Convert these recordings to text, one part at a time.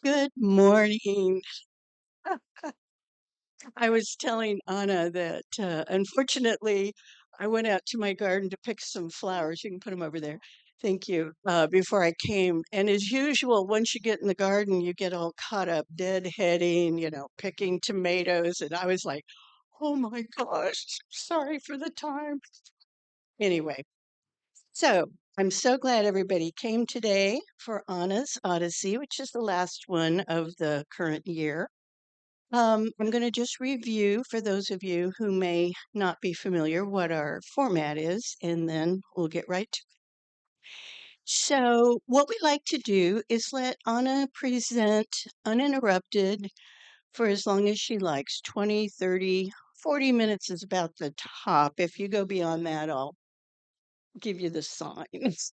Good morning. I was telling Anna that unfortunately I went out to my garden to pick some flowers. You can put them over there. Thank you. Before I came. And as usual, once you get in the garden, you get all caught up deadheading, picking tomatoes. And I was like, oh my gosh, sorry for the time. Anyway, so I'm so glad everybody came today for Anna's Odyssey, which is the last one of the current year. I'm going to just review for those of you who may not be familiar what our format is, and then we'll get right to it. So, what we like to do is let Anna present uninterrupted for as long as she likes 20, 30, 40 minutes is about the top. If you go beyond that, I'll give you the signs.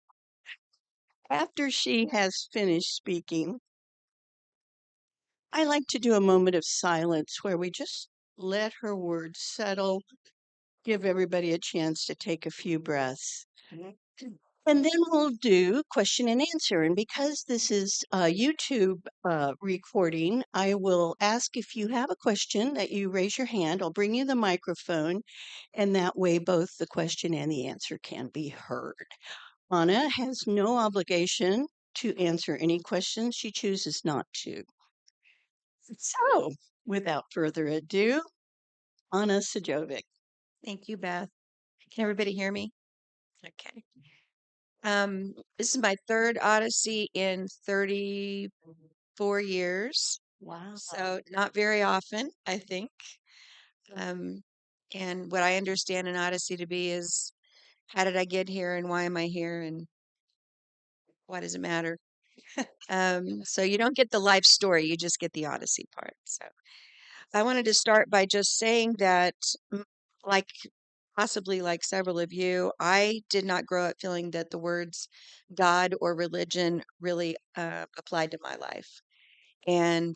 After she has finished speaking, I like to do a moment of silence where we just let her words settle, give everybody a chance to take a few breaths. And then we'll do question and answer. And because this is a YouTube recording, I will ask if you have a question that you raise your hand. I'll bring you the microphone, and that way both the question and the answer can be heard. Anna has no obligation to answer any questions she chooses not to. So, without further ado, Anna Sajovic. Thank you, Beth. Can everybody hear me? Okay. This is my third Odyssey in 34 years, Wow. so not very often, I think. Um, and what I understand an Odyssey to be is how did I get here and why am I here and why does it matter? So you don't get the life story, you just get the Odyssey part. So I wanted to start by just saying that, like possibly like several of you, I did not grow up feeling that the words God or religion really applied to my life. And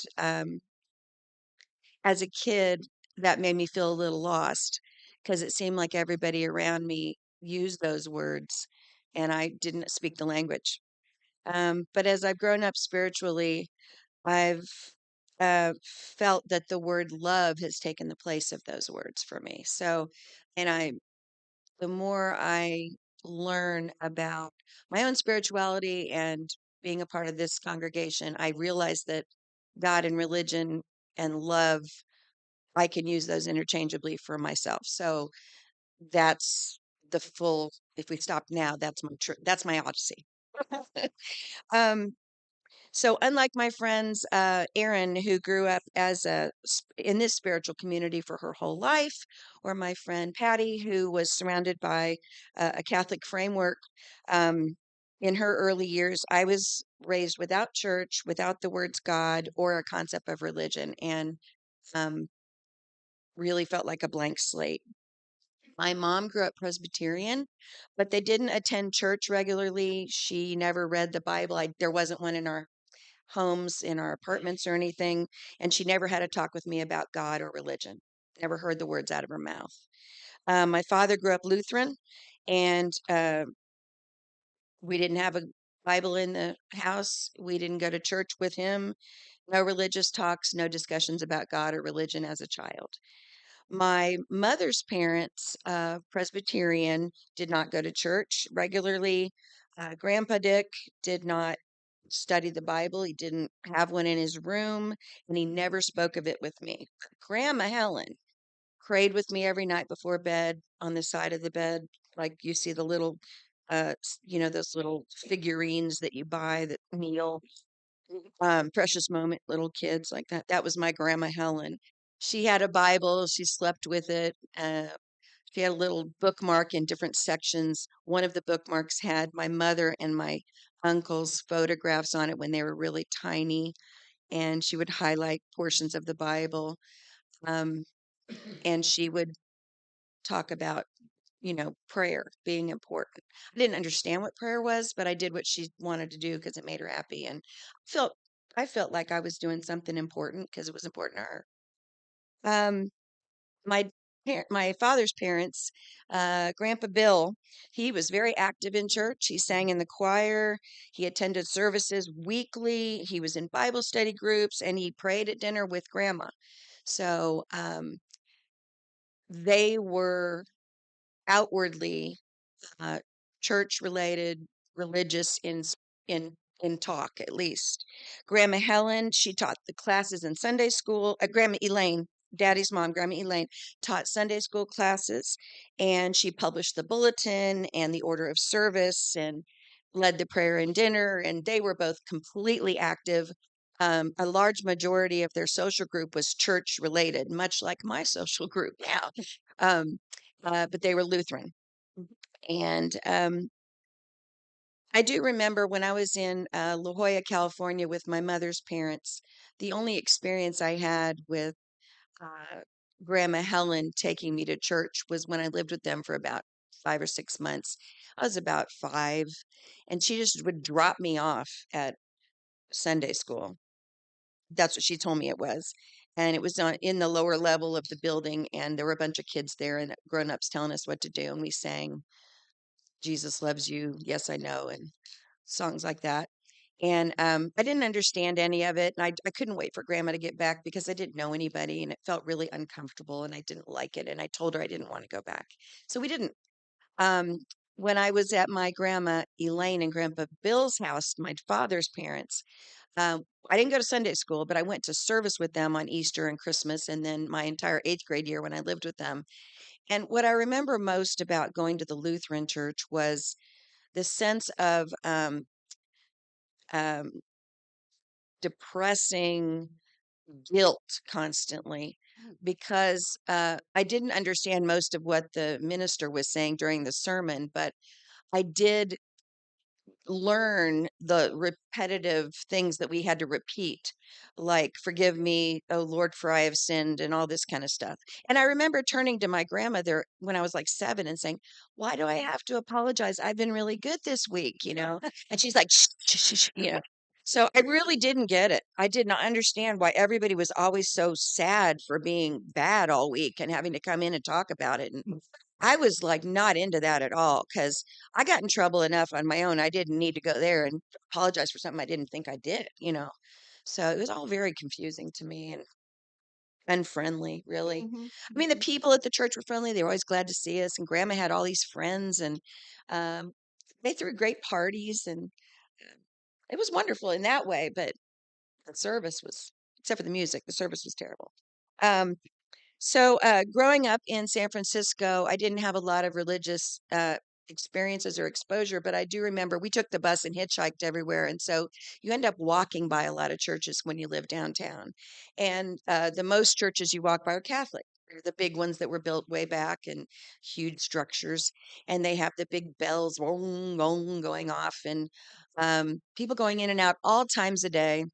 as a kid, that made me feel a little lost because it seemed like everybody around me used those words and I didn't speak the language. But as I've grown up spiritually, I've felt that the word love has taken the place of those words for me. So, and the more I learn about my own spirituality and being a part of this congregation, I realize that God and religion and love, I can use those interchangeably for myself. So that's the full, if we stop now, that's my odyssey. um, so unlike my friends, Erin, who grew up in this spiritual community for her whole life, or my friend Patty, who was surrounded by a Catholic framework, um, in her early years, I was raised without church, without the words God or a concept of religion, and um, really felt like a blank slate. My mom grew up Presbyterian, but they didn't attend church regularly. She never read the Bible. There wasn't one in our homes, in our apartments or anything, and she never had a talk with me about God or religion. Never heard the words out of her mouth. My father grew up Lutheran, and we didn't have a Bible in the house. We didn't go to church with him. No religious talks, no discussions about God or religion as a child. My mother's parents, Presbyterian, did not go to church regularly. Grandpa Dick did not study the Bible. He didn't have one in his room, and he never spoke of it with me. Grandma Helen prayed with me every night before bed on the side of the bed, like you see the little, those little figurines that you buy that kneel, precious moment, little kids like that. That was my grandma Helen. She had a Bible. She slept with it. She had a little bookmark in different sections. One of the bookmarks had my mother and my uncle's photographs on it when they were really tiny, and she would highlight portions of the Bible. Um, and she would talk about, prayer being important. I didn't understand what prayer was, but I did what she wanted to do because it made her happy, and felt I felt like I was doing something important because it was important to her. Um, my my father's parents, Grandpa Bill, he was very active in church. He sang in the choir. He attended services weekly. He was in Bible study groups, and he prayed at dinner with Grandma. So they were outwardly uh, church related, religious in talk at least. Grandma Helen, she taught the classes in Sunday school. Grandma Elaine, Daddy's mom, Grandma Elaine, taught Sunday school classes, and she published the bulletin and the order of service and led the prayer and dinner. And they were both completely active. A large majority of their social group was church related, much like my social group now. Um, but they were Lutheran. And I do remember when I was in La Jolla, California with my mother's parents, the only experience I had with uh, Grandma Helen taking me to church was when I lived with them for about 5 or 6 months. I was about 5, and she just would drop me off at Sunday school. That's what she told me it was. And it was in the lower level of the building, and there were a bunch of kids there and grown-ups telling us what to do, and we sang Jesus Loves You, Yes I Know, and songs like that. And I didn't understand any of it. And I couldn't wait for grandma to get back because I didn't know anybody and it felt really uncomfortable and I didn't like it. And I told her I didn't want to go back. So we didn't. Um, when I was at my grandma Elaine and grandpa Bill's house, my father's parents, I didn't go to Sunday school, but I went to service with them on Easter and Christmas and then my entire 8th grade year when I lived with them. And what I remember most about going to the Lutheran church was the sense of um, depressing guilt constantly because I didn't understand most of what the minister was saying during the sermon, but I did learn the repetitive things that we had to repeat, like "Forgive me, oh Lord, for I have sinned," and all this kind of stuff. And I remember turning to my grandmother when I was like 7 and saying, "Why do I have to apologize? I've been really good this week, you know?" And she's like, "Shh, shh, shh, shh," you know. So I really didn't get it. I did not understand why everybody was always so sad for being bad all week and having to come in and talk about it. And I was like not into that at all because I got in trouble enough on my own. I didn't need to go there and apologize for something I didn't think I did, you know. So it was all very confusing to me and unfriendly, really. Mhm, I mean, the mhm. people at the church were friendly. They were always glad to see us. And grandma had all these friends and um, they threw great parties and uh, it was wonderful in that way. But the service was, except for the music, the service was terrible. Um, growing up in San Francisco, I didn't have a lot of religious experiences or exposure, but I do remember we took the bus and hitchhiked everywhere. And so you end up walking by a lot of churches when you live downtown. And the most churches you walk by are Catholic. They're the big ones that were built way back and huge structures. And they have the big bells wong, wong, going off and people going in and out all times a day.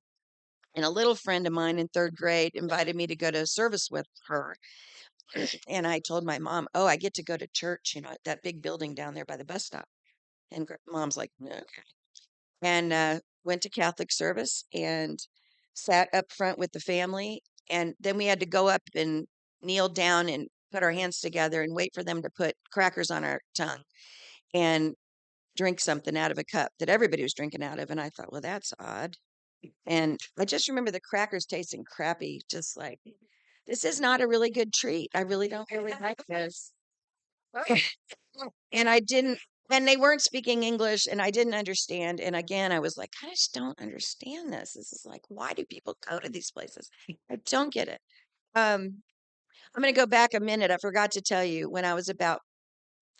And a little friend of mine in 3rd grade invited me to go to service with her. And I told my mom, "Oh, I get to go to church, you know, at that big building down there by the bus stop." And mom's like, "Okay." And went to Catholic service and sat up front with the family. And then we had to go up and kneel down and put our hands together and wait for them to put crackers on our tongue and drink something out of a cup that everybody was drinking out of. And I thought, well, that's odd. And I just remember the crackers tasting crappy, just like, this is not a really good treat. I really don't really like this. And I didn't, and they weren't speaking English and I didn't understand. And again, I was like, I just don't understand this. This is like, why do people go to these places? I don't get it. Um, I'm going to go back a minute. I forgot to tell you when I was about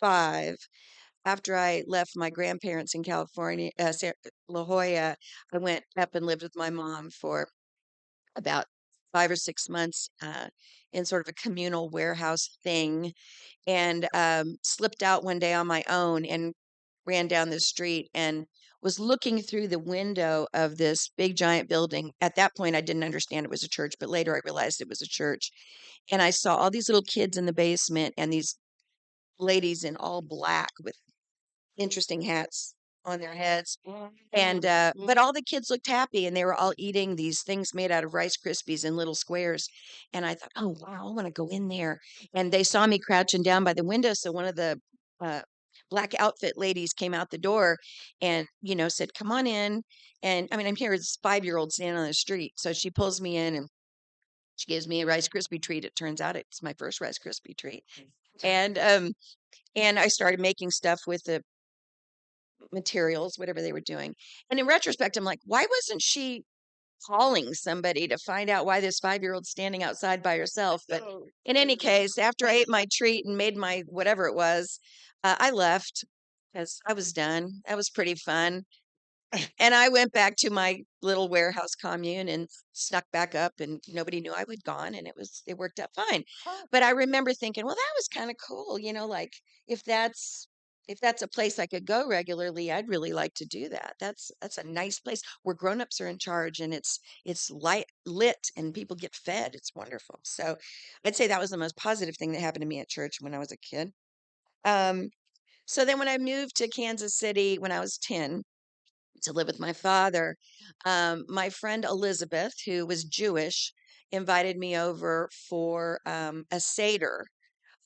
5, after I left my grandparents in California, La Jolla, I went up and lived with my mom for about 5 or 6 months in sort of a communal warehouse thing and slipped out one day on my own and ran down the street and was looking through the window of this big giant building. At that point, I didn't understand it was a church, but later I realized it was a church. And I saw all these little kids in the basement and these ladies in all black with interesting hats on their heads. And but all the kids looked happy, and they were all eating these things made out of Rice Krispies in little squares. And I thought, oh wow, I want to go in there. And they saw me crouching down by the window, so one of the uh, black outfit ladies came out the door and said, "Come on in." And I mean, I'm here as a 5-year-old standing on the street, so she pulls me in and she gives me a Rice Krispie treat. It turns out it's my first Rice Krispie treat, and I started making stuff with the materials, whatever they were doing. And in retrospect, I'm like, why wasn't she calling somebody to find out why this 5-year-old's standing outside by herself? But in any case, after I ate my treat and made my whatever it was, I left because I was done. That was pretty fun. And I went back to my little warehouse commune and snuck back up, and nobody knew I was gone, and it worked out fine. But I remember thinking, well, that was kind of cool, like if that's a place I could go regularly, I'd really like to do that. That's a nice place where grown-ups are in charge, and it's lit and people get fed. It's wonderful. So I'd say that was the most positive thing that happened to me at church when I was a kid. Um, so then when I moved to Kansas City when I was 10 to live with my father, my friend Elizabeth, who was Jewish, invited me over for a Seder.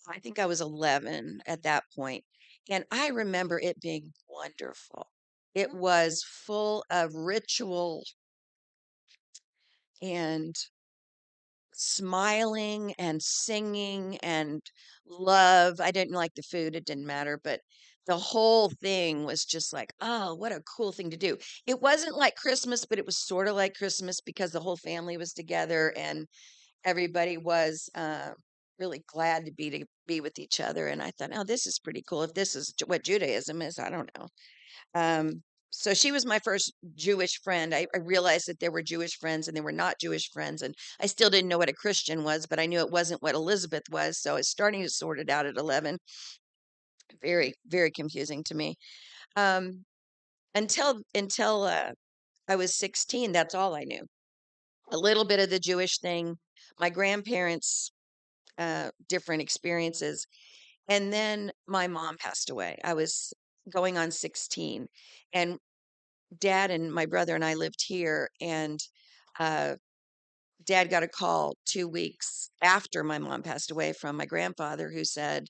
I think I was 11 at that point, and I remember it being wonderful. It was full of ritual and smiling and singing and love. I didn't like the food, it didn't matter, but the whole thing was just like, oh, what a cool thing to do. It wasn't like Christmas, but it was sort of like Christmas because the whole family was together and everybody was really glad to be with each other. And I thought, oh, this is pretty cool. If this is what Judaism is, I don't know. Um, so she was my first Jewish friend. I realized that there were Jewish friends and there were not Jewish friends, and I still didn't know what a Christian was, but I knew it wasn't what Elizabeth was. So I was starting to sort it out at 11. Very, very confusing to me. Um, until I was 16, that's all I knew. A little bit of the Jewish thing, my grandparents' different experiences, and then my mom passed away. I was going on 16, and dad and my brother and I lived here, and uh, dad got a call 2 weeks after my mom passed away from my grandfather who said,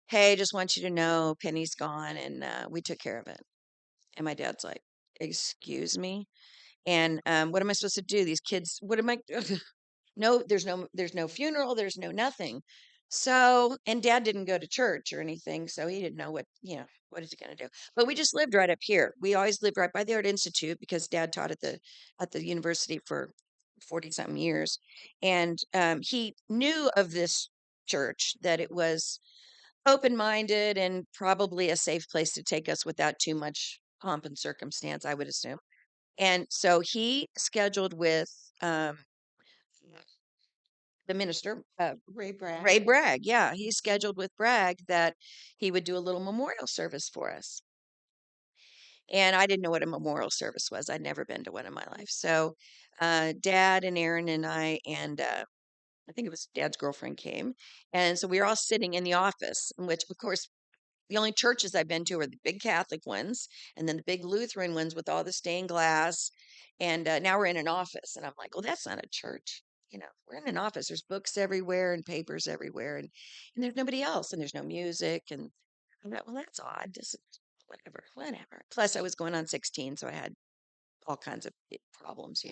"Hey, just want you to know Penny's gone, and we took care of it." And my dad's like, "Excuse me?" And what am I supposed to do? These kids, what am I? No, there's no funeral, there's no nothing. So, and dad didn't go to church or anything, so he didn't know what is he going to do? But we just lived right up here. We always lived right by the Art Institute because dad taught at the university for 40 something years. And he knew of this church, that it was open-minded and probably a safe place to take us without too much pomp and circumstance, I would assume. And so he scheduled with um, the minister, Ray Ray Bragg. Bragg. Yeah, he scheduled with Bragg that he would do a little memorial service for us. And I didn't know what a memorial service was. I'd never been to one in my life. So, Dad and Aaron and I think it was Dad's girlfriend came, and so we were all sitting in the office, in which, of course, the only churches I've been to are the big Catholic ones, and then the big Lutheran ones with all the stained glass. And now we're in an office, and I'm like, well, that's not a church. We're in an office. There's books everywhere and papers everywhere, and there's nobody else, and there's no music. And I thought, well, that's odd. This is whatever, whatever. Plus, I was going on 16, so I had all kinds of problems.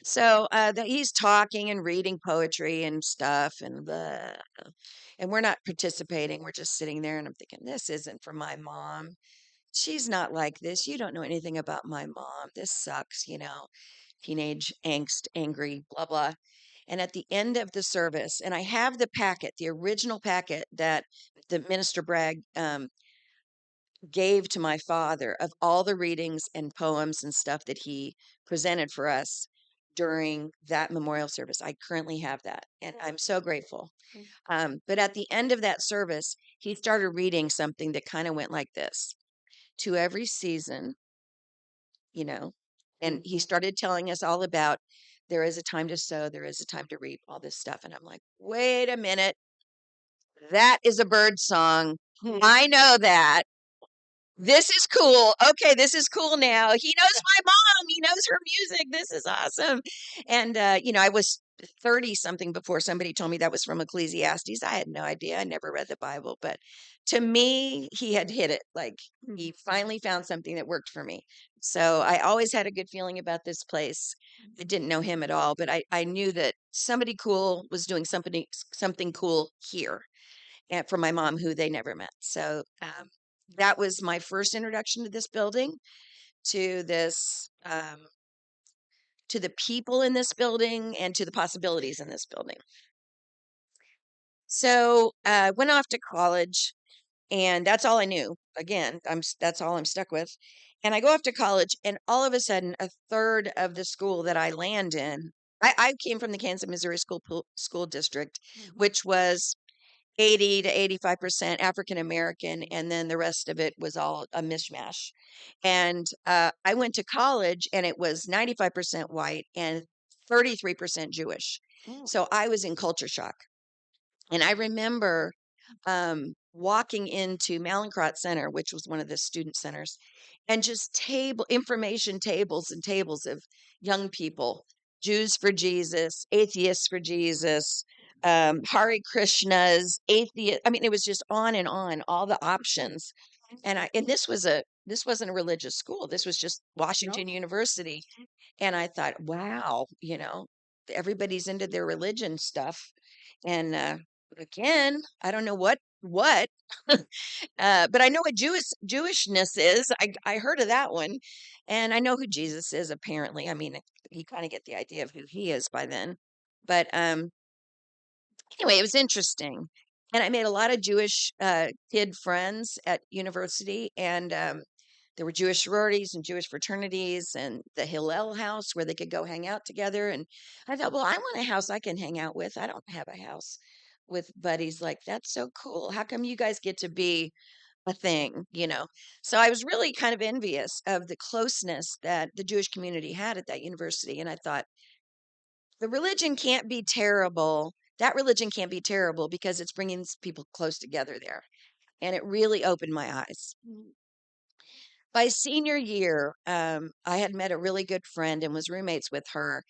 So he's talking and reading poetry and stuff, and we're not participating. We're just sitting there, and I'm thinking, this isn't for my mom. She's not like this. You don't know anything about my mom. This sucks. Teenage angst, angry, blah, blah. And at the end of the service, and I have the packet, the original packet that the minister Bragg gave to my father of all the readings and poems and stuff that he presented for us during that memorial service. I currently have that, and I'm so grateful. But at the end of that service, he started reading something that kind of went like this: to every season, you know, and he started telling us all about there is a time to sow, there is a time to reap, all this stuff. And I'm like, wait a minute, that is a bird song. I know that. this is cool. Okay, this is cool now. He knows my mom. He knows her music. This is awesome. And I was 30 something before somebody told me that was from Ecclesiastes. I had no idea. I never read the Bible, but to me, he had hit it. Like he finally found something that worked for me. So I always had a good feeling about this place. I didn't know him at all, but I knew that somebody cool was doing something cool here and for my mom, who they never met. So that was my first introduction to this building, to this, to the people in this building, and to the possibilities in this building. So went off to college, and that's all I knew. Again, that's all I'm stuck with. And I go off to college, and all of a sudden, a third of the school that I land in. I came from the Kansas, Missouri school district, which was 80 to 85% African American, and then the rest of it was all a mishmash. And I went to college, and it was 95% white and 33% Jewish. So I was in culture shock. And I remember walking into Malincrot Center, which was one of the student centers, and just information tables and tables of young people, Jews for Jesus, atheists for Jesus, Hare Krishnas, atheist. I mean, it was just on and on, all the options. And this wasn't a religious school. This was just Washington University. And I thought, wow, everybody's into their religion stuff. And again, I don't know what, but I know what Jewishness is. I heard of that one, and I know who Jesus is. Apparently, I mean, you kind of get the idea of who he is by then. But anyway, it was interesting, and I made a lot of Jewish kid friends at university, and there were Jewish sororities and Jewish fraternities, and the Hillel house where they could go hang out together. And I thought, well, I want a house I can hang out with. I don't have a house with buddies like that's so cool. How come you guys get to be a thing, So I was really kind of envious of the closeness that the Jewish community had at that university. And I thought, the religion can't be terrible. That religion can't be terrible because it's bringing people close together there. And it really opened my eyes. By senior year, I had met a really good friend and was roommates with her.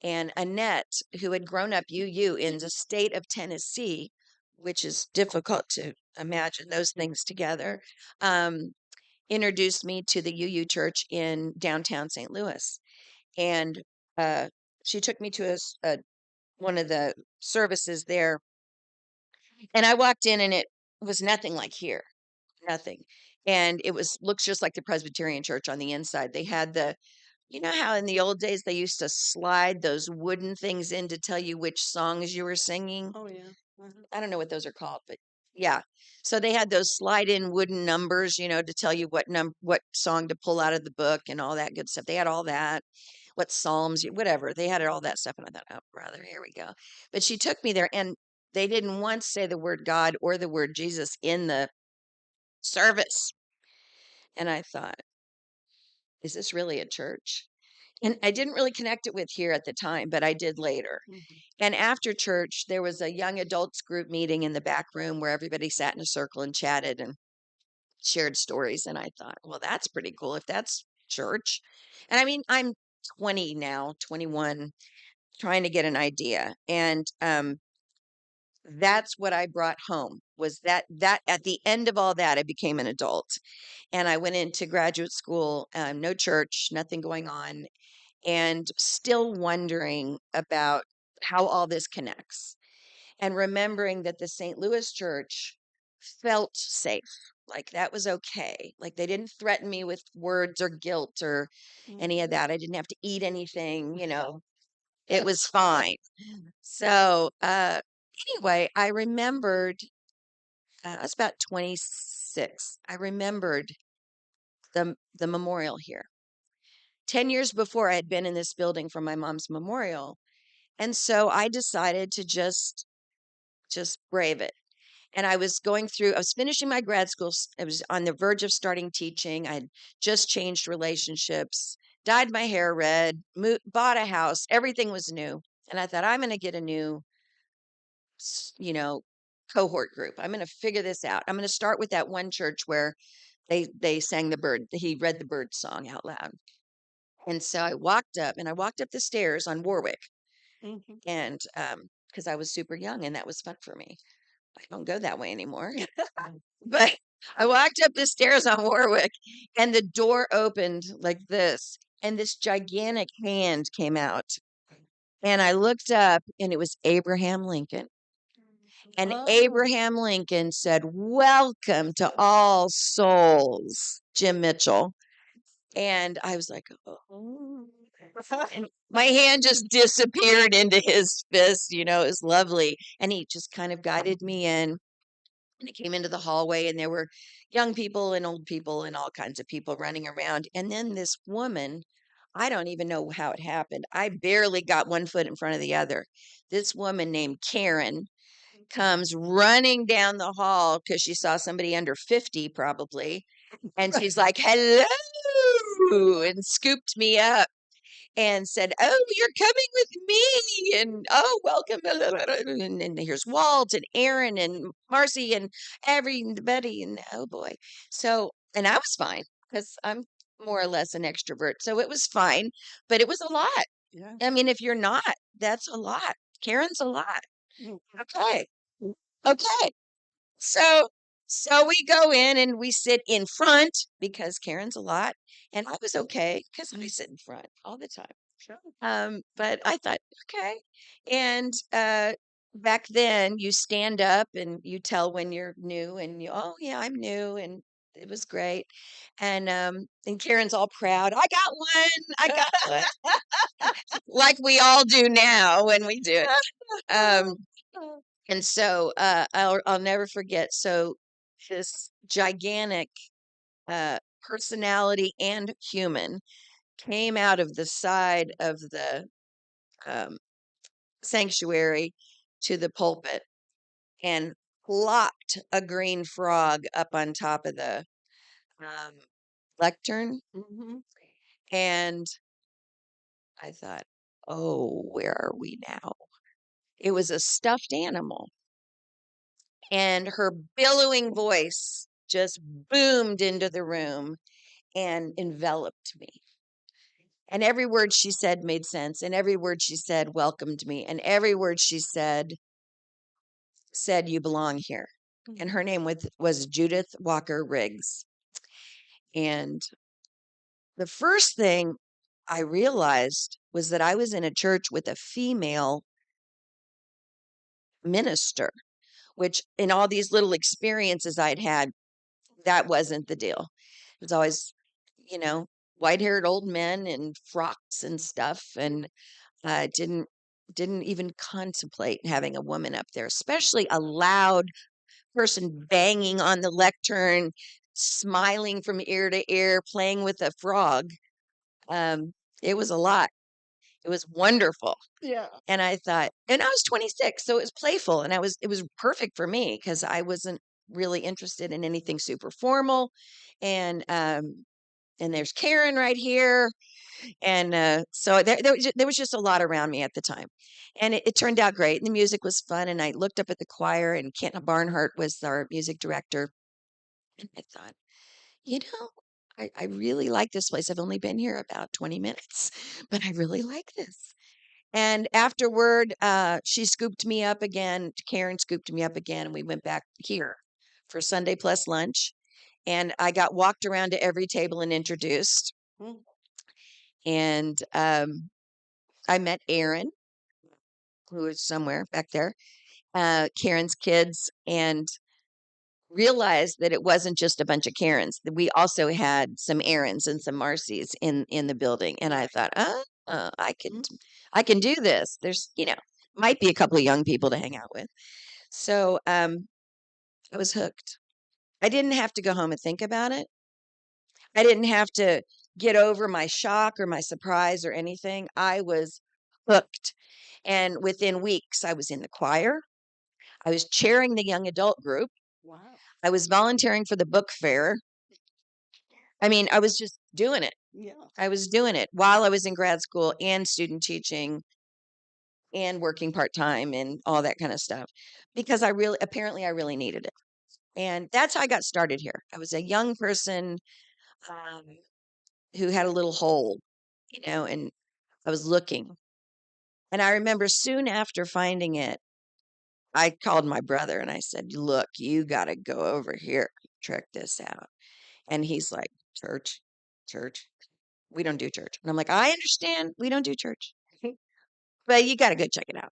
And Annette, who had grown up UU in the state of Tennessee, which is difficult to imagine those things together, introduced me to the UU church in downtown St. Louis. And uh, she took me to one of the services there. And I walked in, and it was nothing like here. Nothing. And it looks just like the Presbyterian church on the inside. They had how in the old days they used to slide those wooden things in to tell you which songs you were singing? Oh, yeah. I don't know what those are called, but yeah. So they had those slide in wooden numbers, to tell you what song to pull out of the book and all that good stuff. They had all that, what psalms, whatever. They had all that stuff. And I thought, oh, brother, here we go. But she took me there, and they didn't once say the word God or the word Jesus in the service. And I thought, is this really a church? And I didn't really connect it with here at the time, but I did later. And after church, there was a young adults group meeting in the back room where everybody sat in a circle and chatted and shared stories. And I thought, well, that's pretty cool if that's church. And I mean, I'm 20 now, 21, trying to get an idea. And that's what I brought home, was that at the end of all that, I became an adult. And I went into graduate school, no church, nothing going on, and still wondering about how all this connects. And remembering that the St. Louis church felt safe, like that was okay. Like they didn't threaten me with words or guilt or any of that. I didn't have to eat anything, it was fine. So, anyway, I remembered, I was about 26. I remembered the memorial here. 10 years before, I had been in this building for my mom's memorial. And so I decided to just brave it. And I was finishing my grad school. I was on the verge of starting teaching. I had just changed relationships, dyed my hair red, bought a house. Everything was new. And I thought, I'm going to get a new, s- you know, cohort group. I'm going to figure this out. I'm going to start with that one church where They sang the bird. He read the bird song out loud. And so I walked up the stairs on Warwick Mhm. and because I was super young and that was fun for me. I don't go that way anymore. But I walked up the stairs on Warwick and the door opened like this and this gigantic hand came out. And I looked up and it was Abraham Lincoln. And Oh. Abraham Lincoln said, "Welcome to All Souls, Jim Mitchell." And I was like, "Oh." And my hand just disappeared into his fist, it was lovely. And he just kind of guided me in. And I came into the hallway, and there were young people and old people and all kinds of people running around. And then this woman, I don't even know how it happened. I barely got one foot in front of the other. This woman named Karen comes running down the hall because she saw somebody under 50 probably. And she's like, "Hello," and scooped me up and said, "Oh, you're coming with me." And oh, welcome. And here's Walt and Aaron and Marcy and everybody. And oh boy. So, and I was fine because I'm more or less an extrovert. So it was fine, but it was a lot. Yeah. I mean, if you're not, that's a lot. Karen's a lot. Mm. Okay. Okay. So so we go in and we sit in front because Karen's a lot, and I was okay because I sit in front all the time. Sure. But I thought, okay. And back then, you stand up and you tell when you're new, and oh yeah, I'm new, and it was great. And Karen's all proud. I got one. I got one, like we all do now when we do it. And so I'll never forget. So this gigantic personality and human came out of the side of the um, sanctuary to the pulpit and plopped a green frog up on top of the um, lectern. Mhm. And I thought, oh, where are we now? It was a stuffed animal. And her billowing voice just boomed into the room and enveloped me. And every word she said made sense. And every word she said welcomed me. And every word she said, "You belong here." And Mhm. her name was Judith Walker Riggs. And the first thing I realized was that I was in a church with a female minister, which in all these little experiences I'd had, that wasn't the deal. It was always, you know, white-haired old men in frocks and stuff, and didn't even contemplate having a woman up there, especially a loud person banging on the lectern, smiling from ear to ear, playing with a frog. It was a lot. It was wonderful. Yeah. And I thought, and I was 26, so it was playful, and it was perfect for me because I wasn't really interested in anything super formal. And and there's Karen right here, and so there was just a lot around me at the time, and it turned out great. And the music was fun, and I looked up at the choir, and Kent Barnhart was our music director, and I thought, you know. I really like this place. I've only been here about 20 minutes, but I really like this. And afterward, she scooped me up again. Karen scooped me up again, and we went back here for Sunday plus lunch. And I got walked around to every table and introduced. Mm. And I met Aaron, who is somewhere back there, Karen's kids, and realized that it wasn't just a bunch of Karens. That we also had some Aarons and some Marcys in the building. And I thought, Mm. I can do this. There's, might be a couple of young people to hang out with. So I was hooked. I didn't have to go home and think about it. I didn't have to get over my shock or my surprise or anything. I was hooked. And within weeks, I was in the choir. I was chairing the young adult group. Wow. I was volunteering for the book fair. I mean, I was just doing it. Yeah. I was doing it while I was in grad school and student teaching and working part time and all that kind of stuff because apparently I really needed it. And that's how I got started here. I was a young person um, who had a little hole, and I was looking. And I remember soon after finding it, I called my brother and I said, "Look, you got to go over here, check this out." And he's like, "Church, church, we don't do church." And I'm like, "I understand, we don't do church, but you got to go check it out."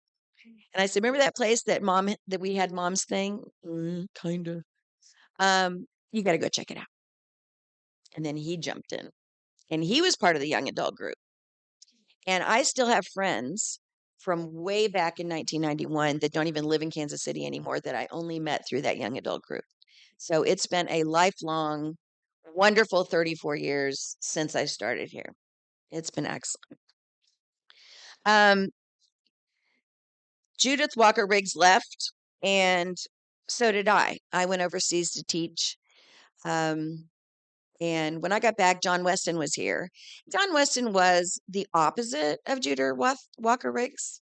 And I said, "Remember that place that we had mom's thing? Kind of. You got to go check it out." And then he jumped in, and he was part of the young adult group. And I still have friends from way back in 1991 that don't even live in Kansas City anymore that I only met through that young adult group. So it's been a lifelong, wonderful 34 years since I started here. It's been excellent. Um, Judith Walker Riggs left, and so did I. I went overseas to teach. Um, and when I got back, John Weston was here. John Weston was the opposite of Judith Walker Riggs.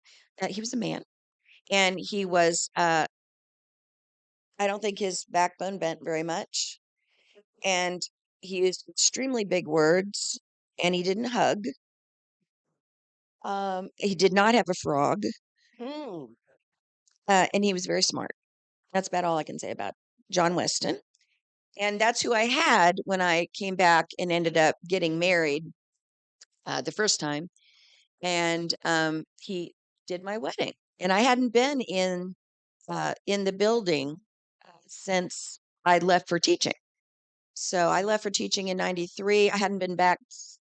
He was a man, and he was, I don't think his backbone bent very much. And he used extremely big words, and he didn't hug. He did not have a frog, Hmm. and he was very smart. That's about all I can say about John Weston. And that's who I had when I came back and ended up getting married the first time. And he did my wedding. And I hadn't been in the building since I left for teaching. So I left for teaching in 93. I hadn't been back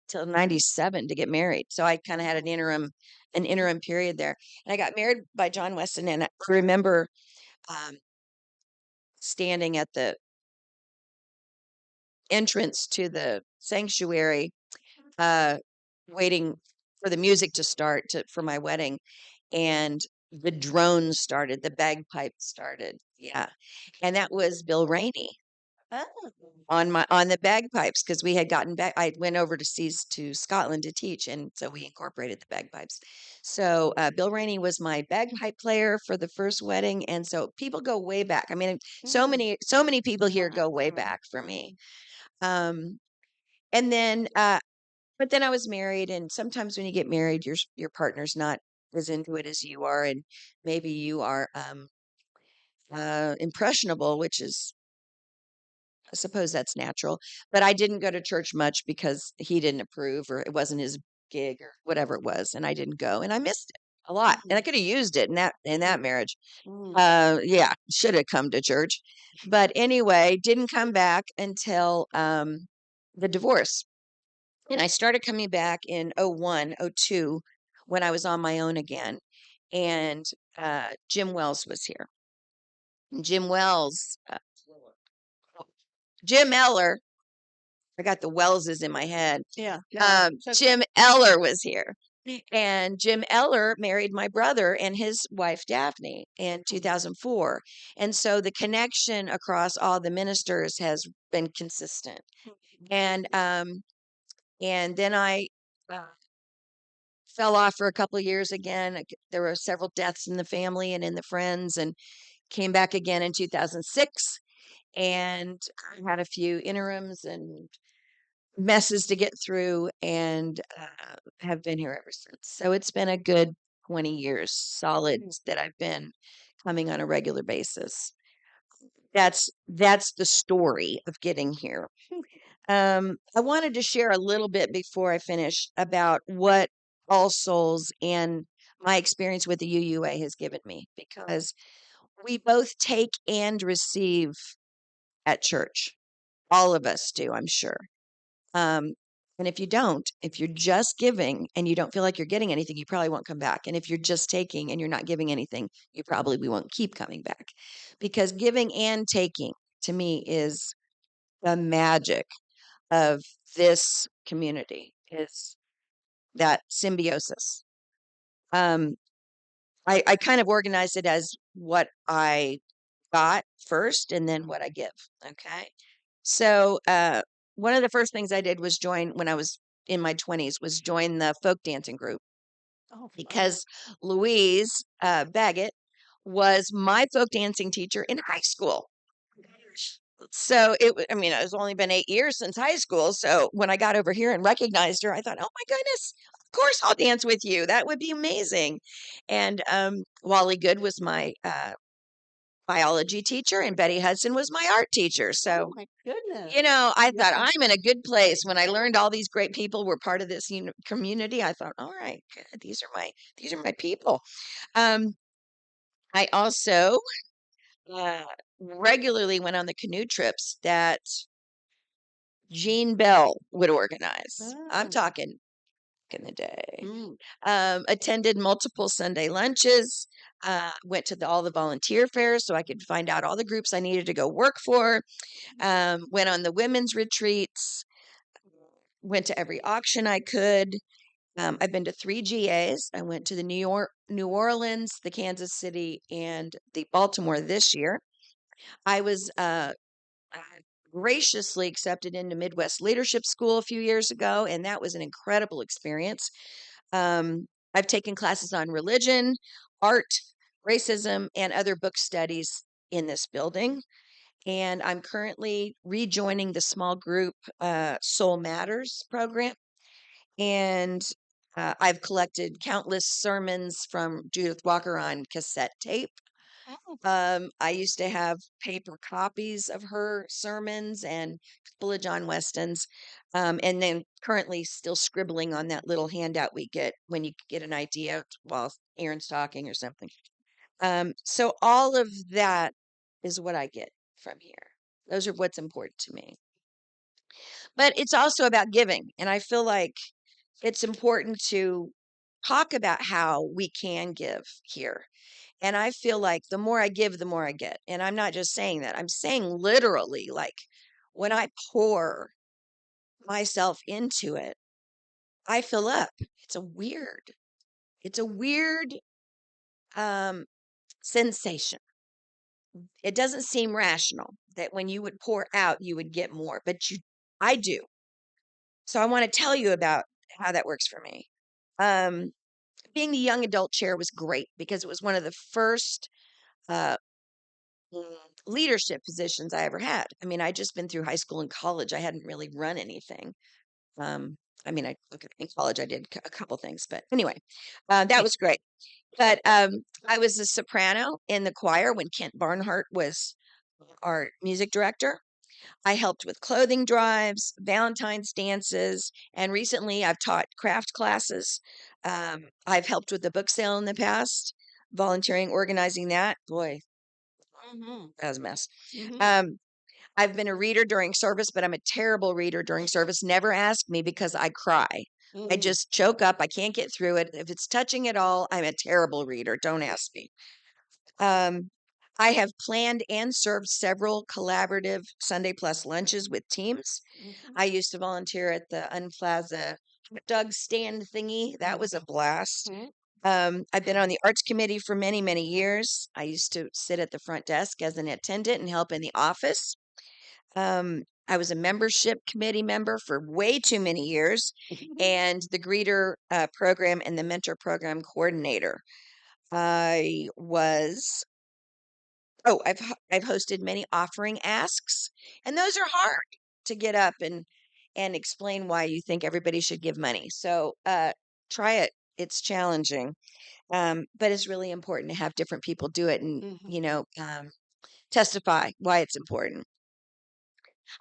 till 97 to get married. So I kind of had an interim period there. And I got married by John Weston. And I remember um, standing at the entrance to the sanctuary, uh, waiting for the music to start for my wedding. And the drone started, the bagpipes started. Yeah. And that was Bill Rainey Oh. on the bagpipes, because we had gotten back. I went overseas to Scotland to teach, and so we incorporated the bagpipes. So Bill Rainey was my bagpipe player for the first wedding, and so people go way back. I mean, Hmm. so many people here go way back for me. Um, and then, but then I was married, and sometimes when you get married, your partner's not as into it as you are, and maybe you are impressionable, which is, I suppose that's natural, but I didn't go to church much because he didn't approve, or it wasn't his gig, or whatever it was, and I didn't go, and I missed it a lot. And I could have used it in that marriage. Hmm. Yeah, should have come to church. But anyway, didn't come back until the divorce. And I started coming back in '01, '02, when I was on my own again. And Jim Wells was here. Jim Wells, Jim Eller, I got the Wellses in my head. Yeah. No, it's okay. Jim Eller was here. And Jim Eller married my brother and his wife Daphne in 2004. And so the connection across all the ministers has been consistent. And then I uh, fell off for a couple of years again. There were several deaths in the family and in the friends, and came back again in 2006. And I had a few interims and messes to get through, and have been here ever since. So it's been a good 20 years solid that I've been coming on a regular basis. That's the story of getting here. I wanted to share a little bit before I finish about what All Souls and my experience with the UUA has given me, because we both take and receive at church. All of us do, I'm sure. Um, and if you don't, if you're just giving and you don't feel like you're getting anything, you probably won't come back. And if you're just taking and you're not giving anything, you probably won't keep coming back, because giving and taking to me is the magic of this community, is that symbiosis. Um, I kind of organize it as what I got first and then what I give. Okay. So, one of the first things I did was join when I was in my 20s, was join the folk dancing group, Oh, fun. because Louise Baggett was my folk dancing teacher in high school. So I mean, it's only been 8 years since high school. So when I got over here and recognized her, I thought, oh my goodness, of course I'll dance with you. That would be amazing. And Wally Good was my biology teacher, and Betty Hudson was my art teacher. Oh So, my goodness. I thought Yeah. I'm in a good place. When I learned all these great people were part of this community, I thought, all right, good. These are my people. Um, I also uh, regularly went on the canoe trips that Jean Bell would organize. I'm Ah. talking back in the day. Mm. Attended multiple Sunday lunches. Went to all the volunteer fairs so I could find out all the groups I needed to go work for. Went on the women's retreats. Went to every auction I could. I've been to 3 GAs. I went to the New Orleans, the Kansas City, and the Baltimore this year. I was uh, graciously accepted into Midwest Leadership School a few years ago, and that was an incredible experience. I've taken classes on religion, art, racism, and other book studies in this building. And I'm currently rejoining the small group Soul Matters program. And I've collected countless sermons from Judith Walker on cassette tape. Oh. I used to have paper copies of her sermons and a couple of John Weston's, and then currently still scribbling on that little handout we get when you get an idea while Aaron's talking or something. So all of that is what I get from here. Those are what's important to me. But it's also about giving, and I feel like it's important to talk about how we can give here. And I feel like the more I give, the more I get. And I'm not just saying that. I'm saying literally, like when I pour myself into it, I fill up. It's a weird um sensation. It doesn't seem rational that when you would pour out, you would get more, but I do. So I want to tell you about how that works for me. Um, Being the young adult chair was great because it was one of the first uh, leadership positions I ever had. I mean, I'd just been through high school and college. I hadn't really run anything. Um, I mean, in college I did a couple things, but anyway, that was great. But I was a soprano in the choir when Kent Barnhart was our music director. I helped with clothing drives, Valentine's dances, and recently I've taught craft classes. I've helped with the book sale in the past, volunteering, organizing that. Boy, Mhm. that was a mess. Mhm. Um, I've been a reader during service, but I'm a terrible reader during service. Never ask me because I cry. I Mhm. just choke up. I can't get through it. If it's touching at all, I'm a terrible reader. Don't ask me. Um, I have planned and served several collaborative Sunday Plus lunches with teams. Mhm. I used to volunteer at the Unplaza hot dog stand thingy. That was a blast. Mhm. I've been on the arts committee for many, many years. I used to sit at the front desk as an attendant and help in the office. I was a membership committee member for way too many years, and the greeter program and the mentor program coordinator. I was I've hosted many offering asks, and those are hard to get up and explain why you think everybody should give money. So try it. It's challenging, but it's really important to have different people do it and Mhm. testify why it's important.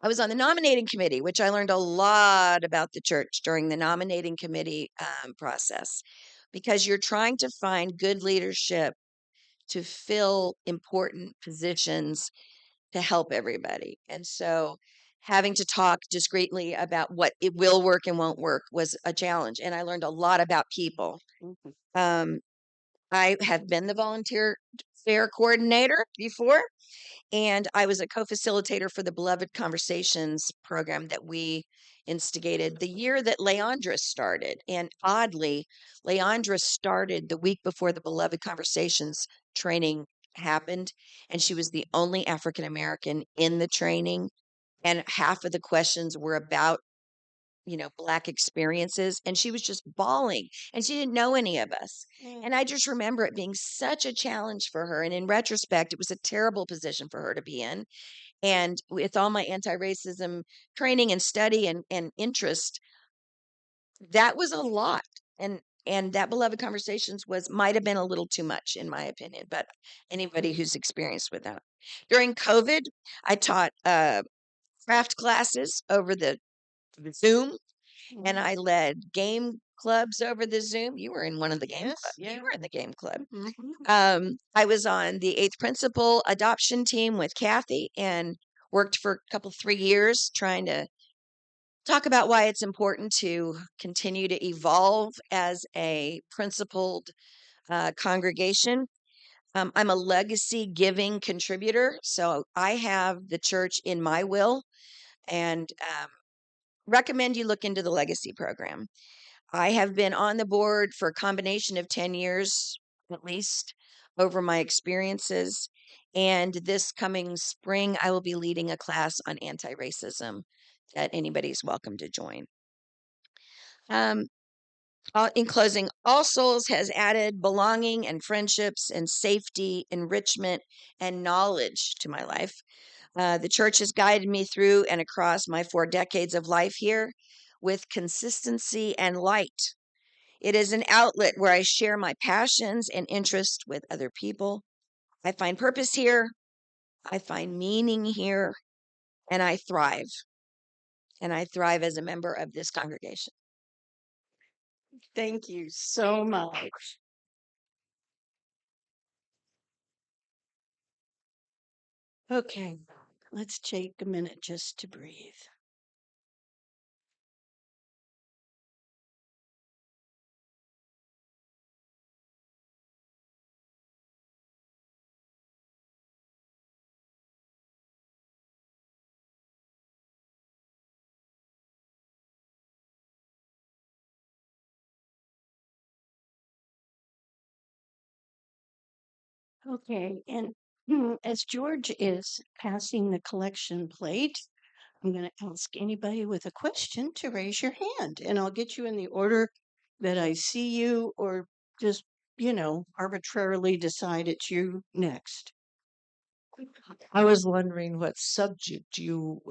I was on the nominating committee, which I learned a lot about the church during the nominating committee process, because you're trying to find good leadership to fill important positions to help everybody. And so having to talk discreetly about what it will work and won't work was a challenge. And I learned a lot about people. Mhm. Um, I have been the volunteer fair coordinator before, and I was a co-facilitator for the Beloved Conversations program that we instigated the year that Leandra started. And oddly, Leandra started the week before the Beloved Conversations training happened. And she was the only African American in the training. And half of the questions were about Black experiences. And she was just bawling and she didn't know any of us. Mm. And I just remember it being such a challenge for her. And in retrospect, it was a terrible position for her to be in. And with all my anti-racism training and study and interest, that was a lot. And that beloved conversations was might have been a little too much in my opinion, but anybody who's experienced with that. During COVID, I taught craft classes over the Zoom, and Mm. I led game clubs over the Zoom. You were in one of the game Yes, club. You yeah. were in the game club. Mhm. I was on the eighth principal adoption team with Kathy and worked for a couple 3 years trying to talk about why it's important to continue to evolve as a principled congregation. I'm a legacy giving contributor, so I have the church in my will and recommend you look into the legacy program. I have been on the board for a combination of 10 years at least over my experiences. And this coming spring, I will be leading a class on anti racism that anybody's welcome to join. Um, in closing, All Souls has added belonging and friendships and safety, enrichment, and knowledge to my life. The church has guided me through and across my 4 decades of life here with consistency and light. It is an outlet where I share my passions and interests with other people. I find purpose here, I find meaning here, and I thrive. And I thrive as a member of this congregation. Thank you so much. Okay, let's take a minute just to breathe. Okay, and as George is passing the collection plate, I'm going to ask anybody with a question to raise your hand, and I'll get you in the order that I see you, or just, arbitrarily decide it's you next. I was wondering what subject you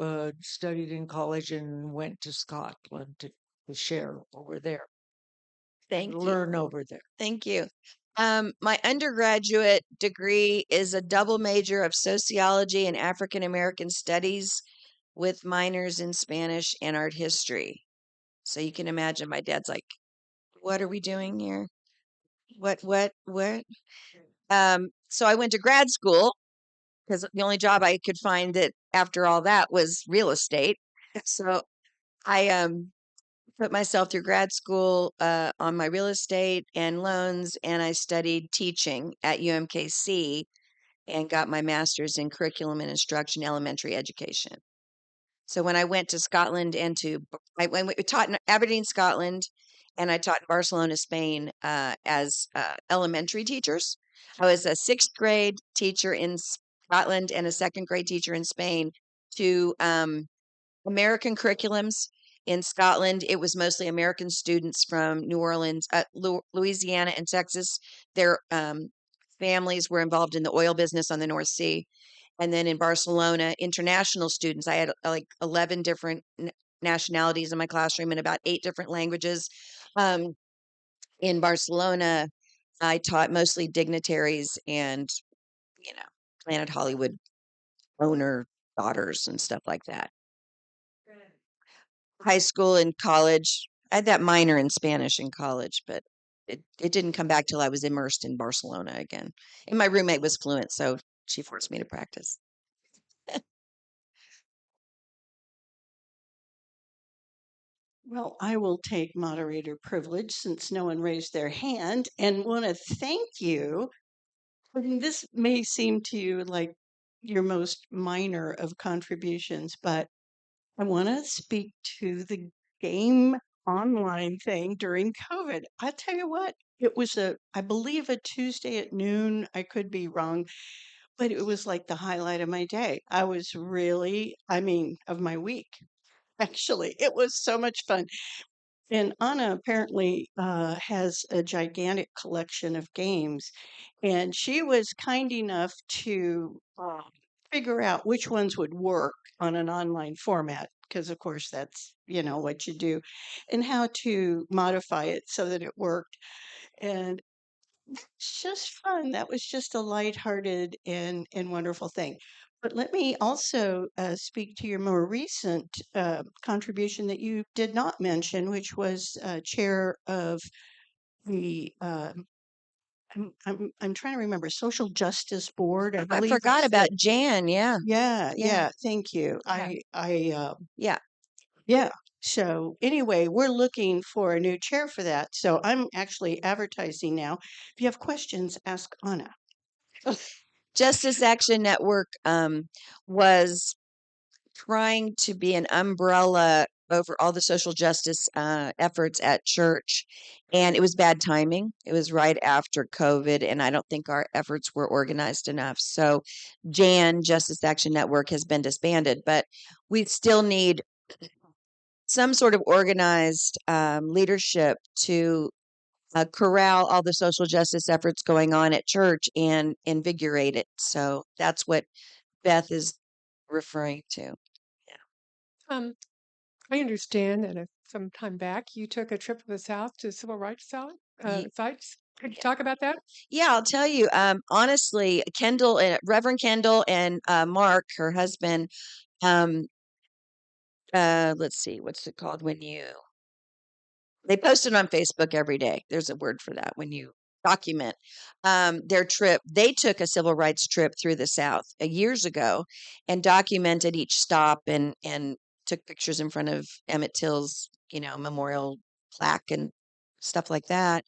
studied in college and went to Scotland to share over there, Thank you. learn over there. Thank you. My undergraduate degree is a double major of sociology and African American studies with minors in Spanish and art history. So you can imagine my dad's like, what are we doing here? What? So I went to grad school because the only job I could find that after all that was real estate. So I put myself through grad school on my real estate and loans, and I studied teaching at UMKC and got my master's in curriculum and instruction, elementary education. So when I went to Scotland and we taught in Aberdeen, Scotland, and I taught in Barcelona, Spain as elementary teachers. I was a sixth grade teacher in Scotland and a second grade teacher in Spain to American curriculums. In Scotland, it was mostly American students from New Orleans, Louisiana, and Texas. Their families were involved in the oil business on the North Sea. And then in Barcelona, international students. I had like 11 different nationalities in my classroom and about 8 different languages. Um, in Barcelona, I taught mostly dignitaries and, you know, Planet Hollywood owner daughters and stuff like that. High school and college. I had that minor in Spanish in college, but it didn't come back till I was immersed in Barcelona again. And my roommate was fluent, so she forced me to practice. Well, I will take moderator privilege since no one raised their hand and want to thank you. I mean, this may seem to you like your most minor of contributions, but I want to speak to the game online thing during COVID. I tell you what, it was I believe a Tuesday at noon. I could be wrong, but it was like the highlight of my day. I was really, I mean, of my week. actually. It was so much fun. And Anna apparently has a gigantic collection of games, and she was kind enough to figure out which ones would work on an online format, because of course that's what you do, and how to modify it so that it worked. And it's just fun. That was just a lighthearted and wonderful thing. But let me also speak to your more recent contribution that you did not mention, which was chair of the I'm trying to remember, Social Justice Board, I I believe forgot is the. about Jan. Yeah. Yeah, Yeah. yeah. Thank you. Yeah. Yeah. Yeah. So anyway, we're looking for a new chair for that. So I'm actually advertising now. If you have questions, ask Anna. Justice Action Network was trying to be an umbrella over all the social justice efforts at church. And it was bad timing. It was right after COVID, and I don't think our efforts were organized enough. So, Justice Action Network, has been disbanded, but we still need some sort of organized leadership to corral all the social justice efforts going on at church and invigorate it. So that's what Beth is referring to. Um, I understand that some time back you took a trip to the South to civil rights Ye- sites. Could you talk about that? Yeah, I'll tell you. Honestly, Kendall, Reverend Kendall, and Mark, her husband. Um, let's see, what's it called when you they post it on Facebook every day. There's a word for that when you document their trip. They took a civil rights trip through the South years ago and documented each stop and took pictures in front of Emmett Till's memorial plaque and stuff like that.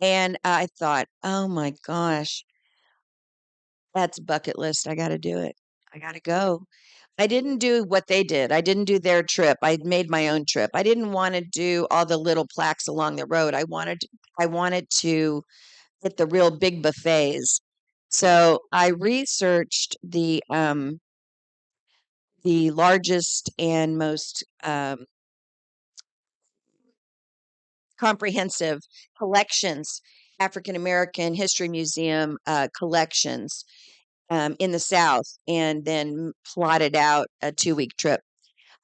And I thought, oh my gosh, that's bucket list. I got to do it. I got to go. I didn't do what they did. I didn't do their trip. I made my own trip. I didn't want to do all the little plaques along the road. I wanted to hit the real big buffets. So I researched the largest and most comprehensive collections, African American History Museum collections in the South, and then plotted out a 2-week trip.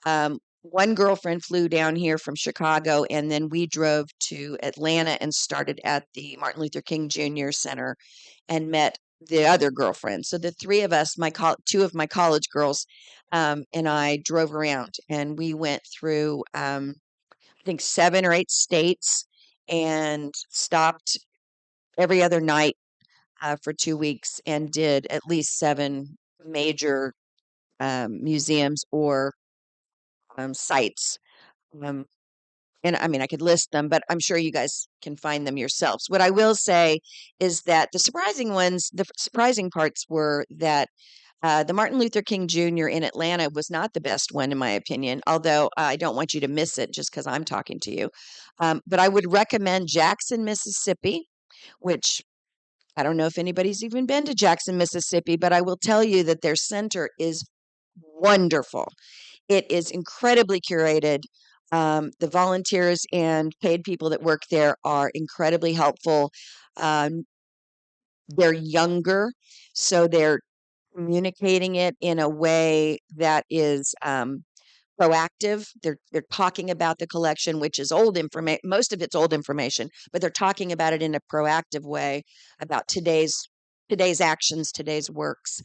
One girlfriend flew down here from Chicago, and then we drove to Atlanta and started at the Martin Luther King Jr. Center and met the other girlfriend. So the three of us, two of my college girls, and I drove around, and we went through, I think, 7 or 8 states, and stopped every other night for 2 weeks, and did at least 7 major museums or sites. Um, and I mean, I could list them, but I'm sure you guys can find them yourselves. What I will say is that the surprising parts were that the Martin Luther King Jr. in Atlanta was not the best one, in my opinion, although I don't want you to miss it just because I'm talking to you. But I would recommend Jackson, Mississippi, which I don't know if anybody's even been to Jackson, Mississippi, but I will tell you that their center is wonderful. It is incredibly curated. The volunteers and paid people that work there are incredibly helpful. Um, they're younger, so they're communicating it in a way that is proactive. They're talking about the collection, which is old information. Most of it's old information, but they're talking about it in a proactive way about today's actions, today's works.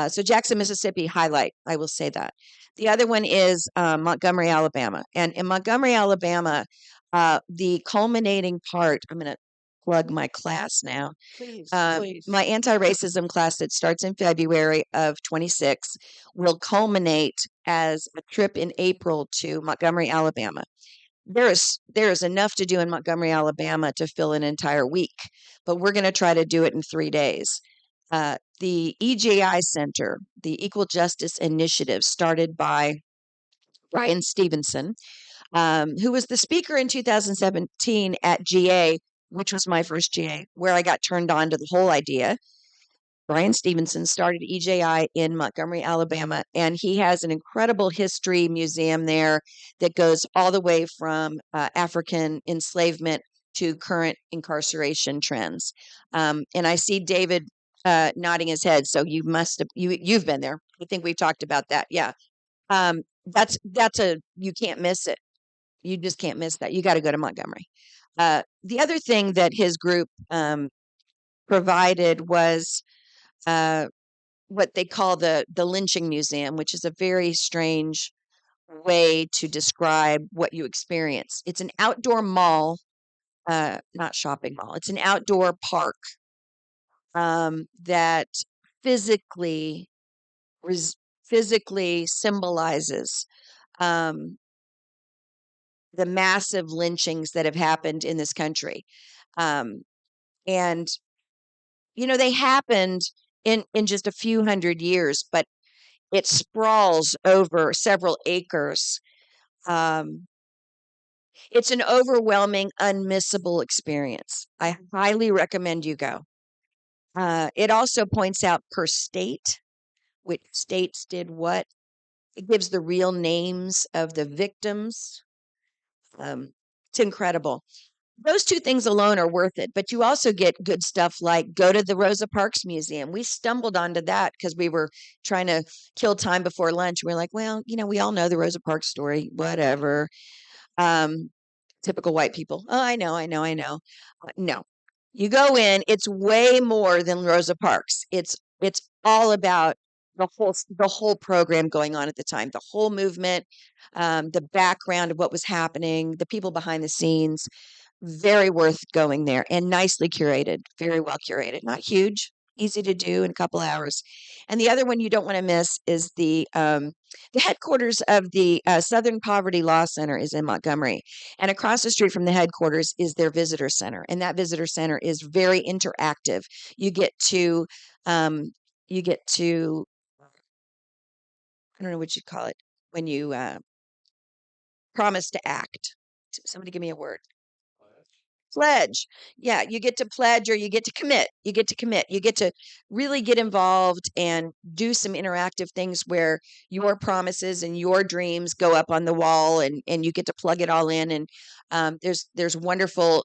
So Jackson, Mississippi, highlight. I will say that. The other one is Montgomery, Alabama, and in Montgomery, Alabama, the culminating part. I'm going to plug my class now. Please, uh, please. my anti-racism class that starts in February of 26 will culminate as a trip in April to Montgomery, Alabama. There is enough to do in Montgomery, Alabama to fill an entire week, but we're going to try to do it in 3 days. The EJI Center, the Equal Justice Initiative, started by Brian Stevenson, who was the speaker in 2017 at GA, which was my first GA, where I got turned on to the whole idea. Brian Stevenson started EJI in Montgomery, Alabama, and he has an incredible history museum there that goes all the way from African enslavement to current incarceration trends. And I see David nodding his head, so you must have you've been there. I think we've talked about that. Yeah, that's a you can't miss it. You just can't miss that. You got to go to Montgomery. The other thing that his group provided was uh, what they call the lynching museum, which is a very strange way to describe what you experience. It's an outdoor mall, not shopping mall. It's an outdoor park that physically res- physically symbolizes um, the massive lynchings that have happened in this country. Um, and they happened in just a few hundred years, but it sprawls over several acres. Um, it's an overwhelming, unmissable experience. I highly recommend you go. It also points out per state which states did what. It gives the real names of the victims. Um, it's incredible. Those two things alone are worth it, but you also get good stuff like go to the Rosa Parks Museum. We stumbled onto that because we were trying to kill time before lunch. We're like, well, we all know the Rosa Parks story, whatever. Um, Typical white people. Oh, I know, I know, I know. No, you go in, it's way more than Rosa Parks. It's all about the whole program going on at the time, the whole movement, the background of what was happening, the people behind the scenes. Very worth going there and nicely curated, very well curated. Not huge, easy to do in a couple hours. And the other one you don't want to miss is the headquarters of the Southern Poverty Law Center is in Montgomery, and across the street from the headquarters is their visitor center, and that visitor center is very interactive. You get to um, you get to I don't know what you'd call it when you promise to act. Somebody give me a word. Pledge. Yeah, you get to pledge or you get to commit. You get to commit. You get to really get involved and do some interactive things where your promises and your dreams go up on the wall and you get to plug it all in. And there's wonderful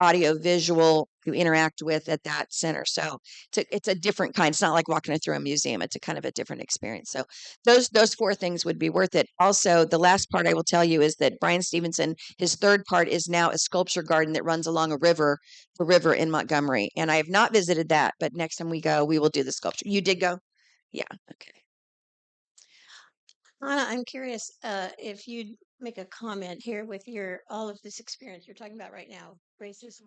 audio visual to interact with at that center. So it's a different kind. It's not like walking through a museum. It's a kind of a different experience. So those four things would be worth it. Also, the last part I will tell you is that Brian Stevenson, his third part is now a sculpture garden that runs along the river in Montgomery. And I have not visited that, but next time we go, we will do the sculpture. You did go? Yeah. Okay. Anna, I'm curious if you'd make a comment here with your all of this experience you're talking about right now, racism,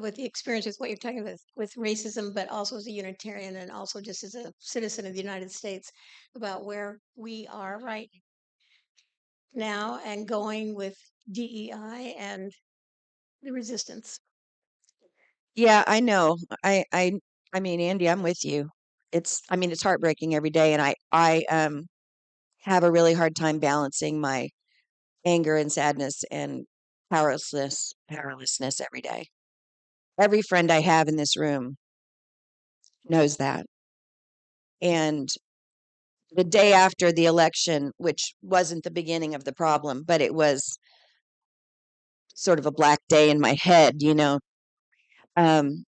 with the experience with what you're talking with racism, but also as a Unitarian and also just as a citizen of the United States, about where we are right now and going with DEI and the resistance. Yeah, I know. I mean, Andy, I'm with you. It's heartbreaking every day, and I have a really hard time balancing my anger and sadness and powerlessness every day. Every friend I have in this room knows that. And the day after the election, which wasn't the beginning of the problem, but it was sort of a black day in my head. Um,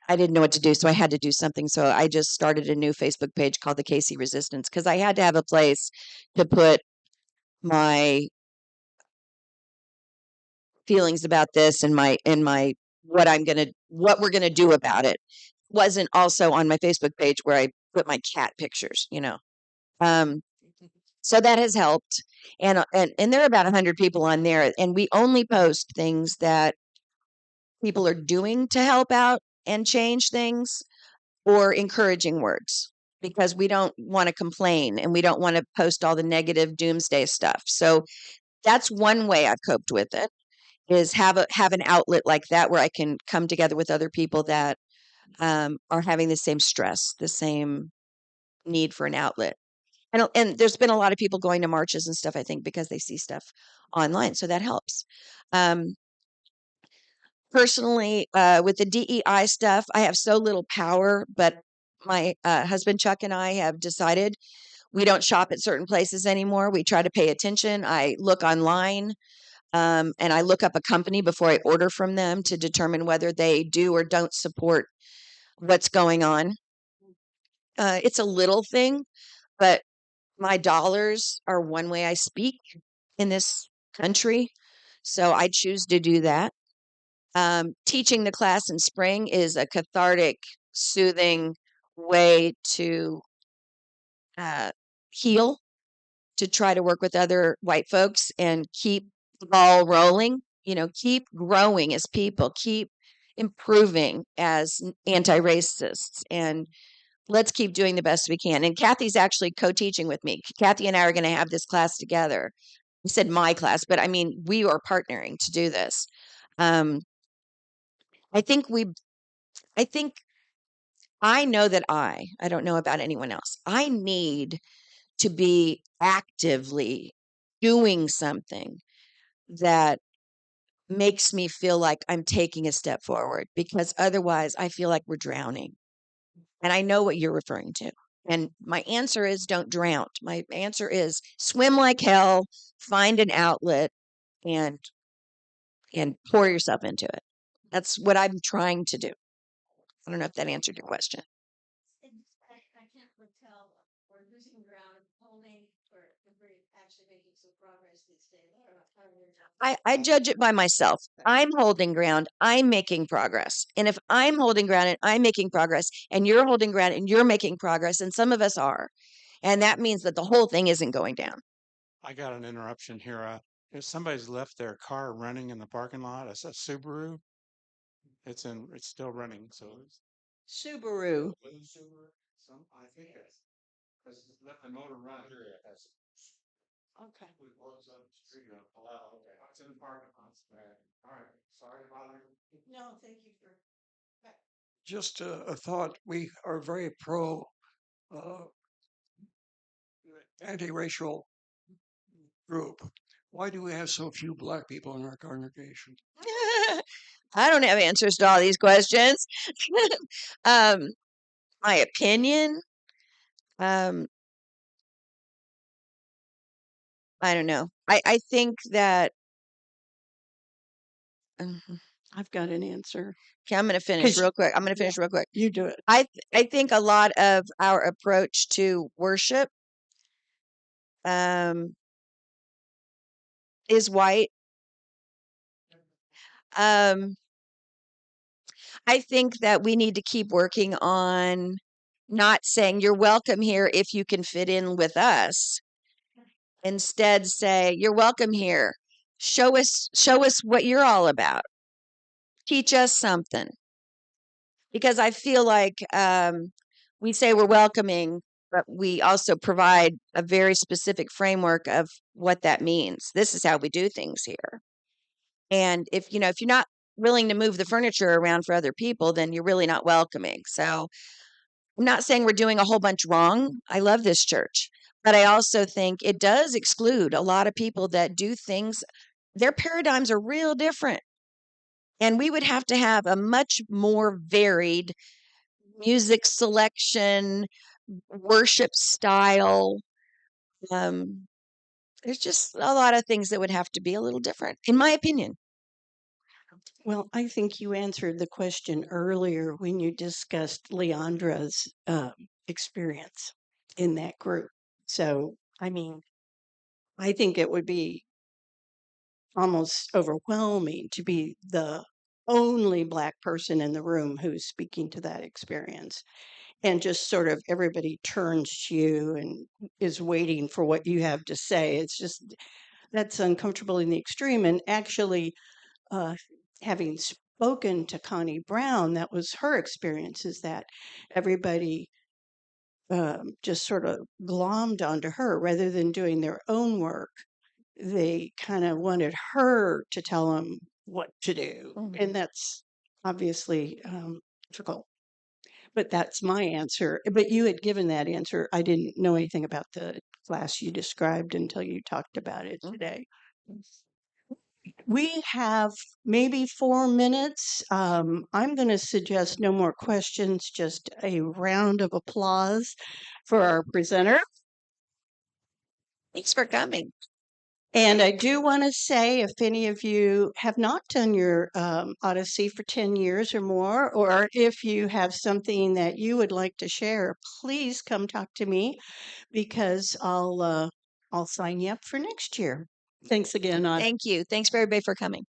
I didn't know what to do, so I had to do something. So I just started a new Facebook page called the Casey Resistance because I had to have a place to put my feelings about this and my what we're gonna do about it. Wasn't also on my Facebook page where I put my cat pictures. Um, so that has helped, and there are about 100 people on there, and we only post things that people are doing to help out and change things or encouraging words because we don't want to complain and we don't want to post all the negative doomsday stuff. So that's one way I've coped with it is have an outlet like that where I can come together with other people that are having the same stress, the same need for an outlet. And there's been a lot of people going to marches and stuff, I think, because they see stuff online. So that helps. Um, Personally, with the DEI stuff, I have so little power, but my husband Chuck and I have decided we don't shop at certain places anymore. We try to pay attention. I look online, and I look up a company before I order from them to determine whether they do or don't support what's going on. It's a little thing, but my dollars are one way I speak in this country. So I choose to do that. Teaching the class in spring is a cathartic, soothing way to uh, heal, to try to work with other white folks and keep the ball rolling, keep growing as people, keep improving as anti-racists, and let's keep doing the best we can. And Kathy's actually co-teaching with me. Kathy and I are going to have this class together. I said my class, but I mean, we are partnering to do this. Um, I think I think I know that I don't know about anyone else. I need to be actively doing something that makes me feel like I'm taking a step forward, because otherwise I feel like we're drowning. And I know what you're referring to. And my answer is don't drown. My answer is swim like hell, find an outlet, and pour yourself into it. That's what I'm trying to do. I don't know if that answered your question. I can't really tell. We're losing ground, holding, or if we're actually making some progress these days. I judge it by myself. I'm holding ground. I'm making progress. And if I'm holding ground and I'm making progress, and you're holding ground and you're making progress, and some of us are, and that means that the whole thing isn't going down. I got an interruption here. If somebody's left their car running in the parking lot, it's a Subaru. It's still running. So it's Subaru. blue Subaru. I think it's because let the motor run. Okay. We close up the street up. Oh, okay. It's in the parking lot. All right. Sorry to bother you. No, thank you for. Just a thought. We are very pro uh, anti-racial group. Why do we have so few black people in our congregation? I don't have answers to all these questions. um, my opinion, um, I don't know. I think that. I've got an answer. Okay, I'm going to finish real quick. I'm going to finish real quick. You do it. I think a lot of our approach to worship is white. Um, I think that we need to keep working on not saying you're welcome here if you can fit in with us. Instead, say you're welcome here. Show us what you're all about. Teach us something. Because I feel like we say we're welcoming, but we also provide a very specific framework of what that means. This is how we do things here. And if you're not willing to move the furniture around for other people, then you're really not welcoming. So I'm not saying we're doing a whole bunch wrong. I love this church, but I also think it does exclude a lot of people that do things. Their paradigms are real different. And we would have to have a much more varied music selection, worship style. There's just a lot of things that would have to be a little different, in my opinion. Well, I think you answered the question earlier when you discussed Leandra's experience in that group. So, I mean, I think it would be almost overwhelming to be the only Black person in the room who's speaking to that experience. And just sort of everybody turns to you and is waiting for what you have to say. It's just that's uncomfortable in the extreme. And actually, uh, having spoken to Connie Brown, that was her experience, is that everybody just sort of glommed onto her rather than doing their own work. They kind of wanted her to tell them what to do. And that's obviously difficult. But that's my answer. But you had given that answer. I didn't know anything about the class you described until you talked about it today. We have maybe 4 minutes. I'm going to suggest no more questions, just a round of applause for our presenter. Thanks for coming. And I do want to say, if any of you have not done your Odyssey for 10 years or more, or if you have something that you would like to share, please come talk to me because I'll sign you up for next year. Thanks again, Audrey. Thank you. Thanks for everybody for coming.